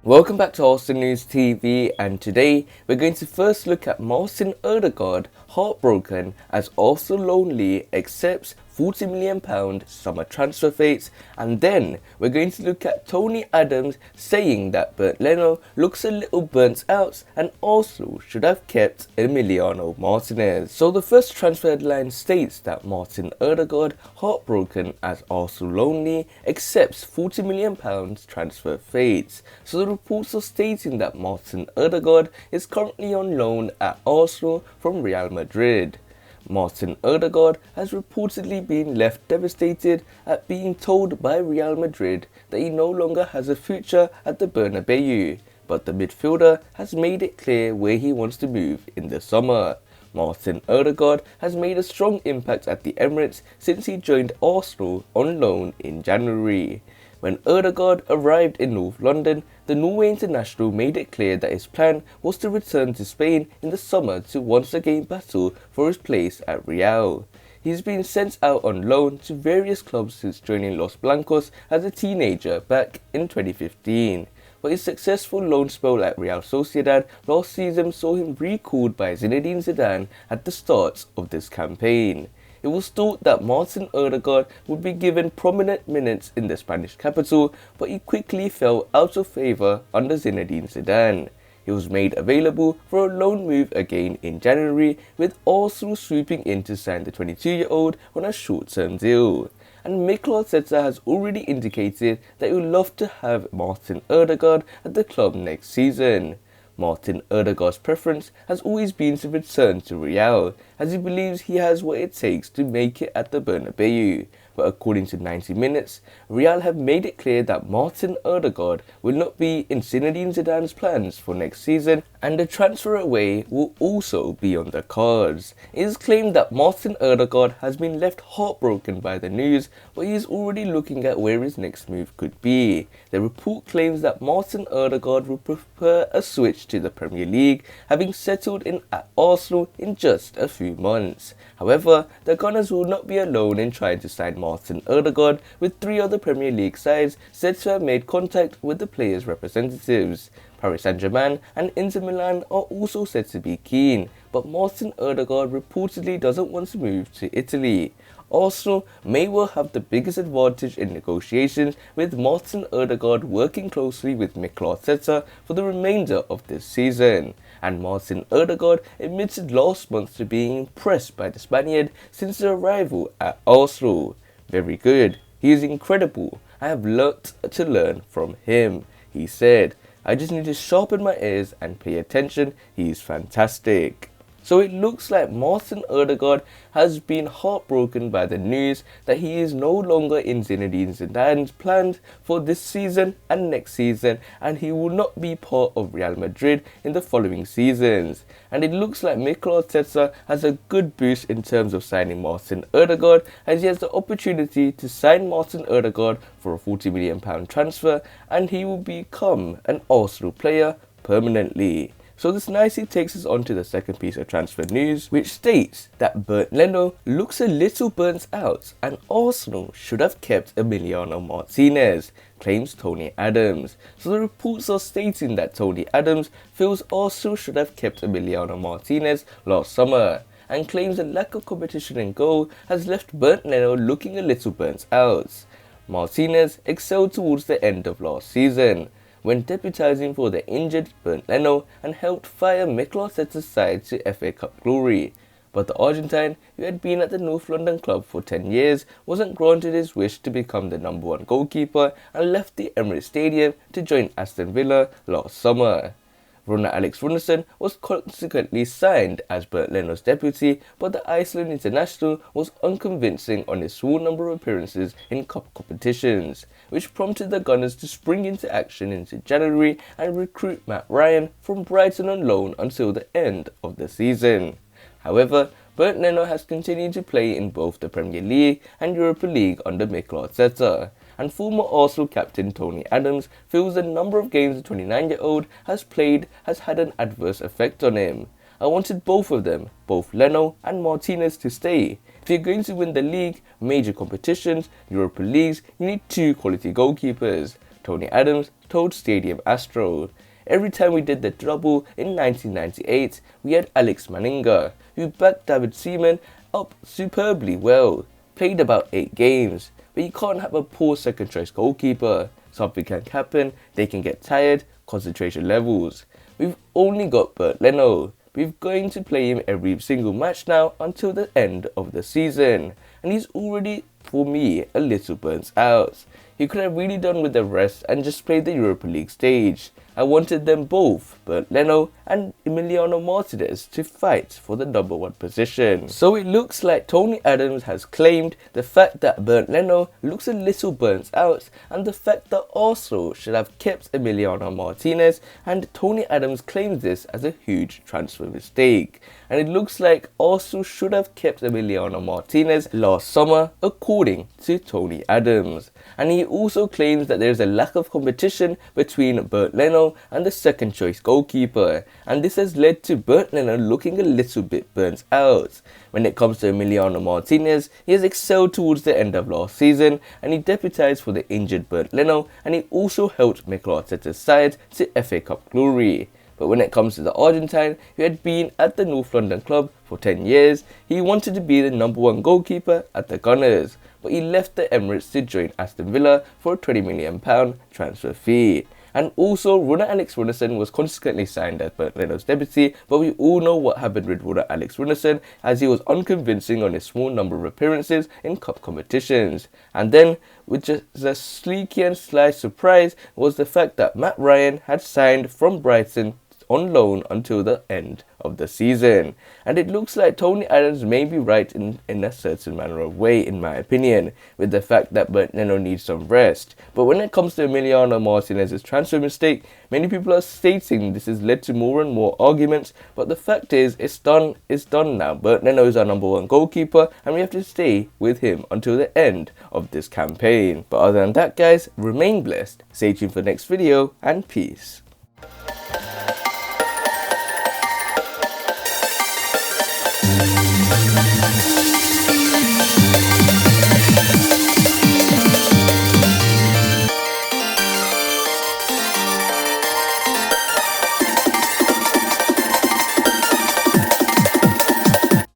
Welcome back to Arsenal News TV, and today we're going to first look at Martin Odegaard, heartbroken as Arsenal lonely accepts £40 million summer transfer fees, and then we're going to look at Tony Adams saying that Bernd Leno looks a little burnt out and Arsenal should have kept Emiliano Martinez. So the first transfer headline states that Martin Odegaard, heartbroken as Arsenal lonely, accepts £40 million transfer fees. So the reports are stating that Martin Odegaard is currently on loan at Arsenal from Real Madrid. Martin Odegaard has reportedly been left devastated at being told by Real Madrid that he no longer has a future at the Bernabeu, but the midfielder has made it clear where he wants to move in the summer. Martin Odegaard has made a strong impact at the Emirates since he joined Arsenal on loan in January. When Odegaard arrived in North London, the Norway international made it clear that his plan was to return to Spain in the summer to once again battle for his place at Real. He's been sent out on loan to various clubs since joining Los Blancos as a teenager back in 2015. But his successful loan spell at Real Sociedad last season saw him recalled by Zinedine Zidane at the start of this campaign. It was thought that Martin Odegaard would be given prominent minutes in the Spanish capital, but he quickly fell out of favour under Zinedine Zidane. He was made available for a loan move again in January, with Arsenal swooping in to sign the 22-year-old on a short-term deal. And Mikel Arteta has already indicated that he would love to have Martin Odegaard at the club next season. Martin Odegaard's preference has always been to return to Real, as he believes he has what it takes to make it at the Bernabeu. But according to 90 Minutes, Real have made it clear that Martin Odegaard will not be in Zinedine Zidane's plans for next season, and a transfer away will also be on the cards. It is claimed that Martin Odegaard has been left heartbroken by the news, but he is already looking at where his next move could be. The report claims that Martin Odegaard would prefer a switch to the Premier League, having settled in at Arsenal in just a few months. However, the Gunners will not be alone in trying to sign Martin Odegaard, with 3 other Premier League sides said to have made contact with the player's representatives. Paris Saint-Germain and Inter Milan are also said to be keen, but Martin Odegaard reportedly doesn't want to move to Italy. Arsenal may well have the biggest advantage in negotiations, with Martin Odegaard working closely with Mikel Arteta for the remainder of this season. And Martin Odegaard admitted last month to being impressed by the Spaniard since his arrival at Arsenal. Very good, he is incredible. I have learnt to learn from him, he said. I just need to sharpen my ears and pay attention. He's fantastic. So it looks like Martin Odegaard has been heartbroken by the news that he is no longer in Zinedine Zidane's plans for this season and next season, and he will not be part of Real Madrid in the following seasons. And it looks like Mikel Arteta has a good boost in terms of signing Martin Odegaard, as he has the opportunity to sign Martin Odegaard for a £40 million transfer, and he will become an Arsenal player permanently. So this nicely takes us on to the second piece of transfer news, which states that Bernd Leno looks a little burnt out and Arsenal should have kept Emiliano Martinez, claims Tony Adams. So the reports are stating that Tony Adams feels Arsenal should have kept Emiliano Martinez last summer, and claims the lack of competition in goal has left Bernd Leno looking a little burnt out. Martinez excelled towards the end of last season, when deputising for the injured Bernd Leno and helped fire Mikel Arteta's side to FA Cup glory. But the Argentine, who had been at the North London club for 10 years, wasn't granted his wish to become the #1 goalkeeper and left the Emirates Stadium to join Aston Villa last summer. Runner Alex Runarsson was consequently signed as Bernd Leno's deputy, but the Iceland international was unconvincing on his small number of appearances in cup competitions, which prompted the Gunners to spring into action into January and recruit Matt Ryan from Brighton on loan until the end of the season. However, Bernd Leno has continued to play in both the Premier League and Europa League under Mikel Arteta, and former Arsenal captain Tony Adams feels the number of games the 29-year-old has played has had an adverse effect on him. I wanted both of them, both Leno and Martinez, to stay. If you're going to win the league, major competitions, Europa Leagues, you need 2 quality goalkeepers. Tony Adams told Stadium Astro. Every time we did the double in 1998, we had Alex Manninga, who backed David Seaman up superbly well, played about 8 games, but you can't have a poor second choice goalkeeper. Something can happen, they can get tired, concentration levels. We've only got Bernd Leno. We're going to play him every single match now until the end of the season, and he's already, for me, a little burnt out. He could have really done with the rest and just played the Europa League stage. I wanted them both, Bernd Leno and Emiliano Martinez, to fight for the number 1 position. So it looks like Tony Adams has claimed the fact that Bernd Leno looks a little burnt out, and the fact that Arsenal should have kept Emiliano Martinez, and Tony Adams claims this as a huge transfer mistake. And it looks like Arsenal should have kept Emiliano Martinez last summer, according to Tony Adams. And he also claims that there is a lack of competition between Bernd Leno and the second choice goalkeeper, and this has led to Bernd Leno looking a little bit burnt out. When it comes to Emiliano Martinez, he has excelled towards the end of last season, and he deputised for the injured Bernd Leno, and he also helped Mikel Arteta's side to FA Cup glory. But when it comes to the Argentine, who had been at the North London club for 10 years, he wanted to be the number 1 goalkeeper at the Gunners, but he left the Emirates to join Aston Villa for a £20 million transfer fee. And also, Rune Alex Runarsson was consequently signed as Bernd Leno's deputy, but we all know what happened with Rune Alex Runarsson, as he was unconvincing on his small number of appearances in cup competitions. And then, with just a sleeky and sly surprise, was the fact that Matt Ryan had signed from Brighton on loan until the end of the season. And it looks like Tony Adams may be right in a certain manner of way, in my opinion, with the fact that Bernd Leno needs some rest. But when it comes to Emiliano Martinez's transfer mistake, many people are stating this has led to more and more arguments, but the fact is, it's done now. Bernd Leno is our number 1 goalkeeper, and we have to stay with him until the end of this campaign. But other than that, guys, remain blessed, stay tuned for the next video, and peace.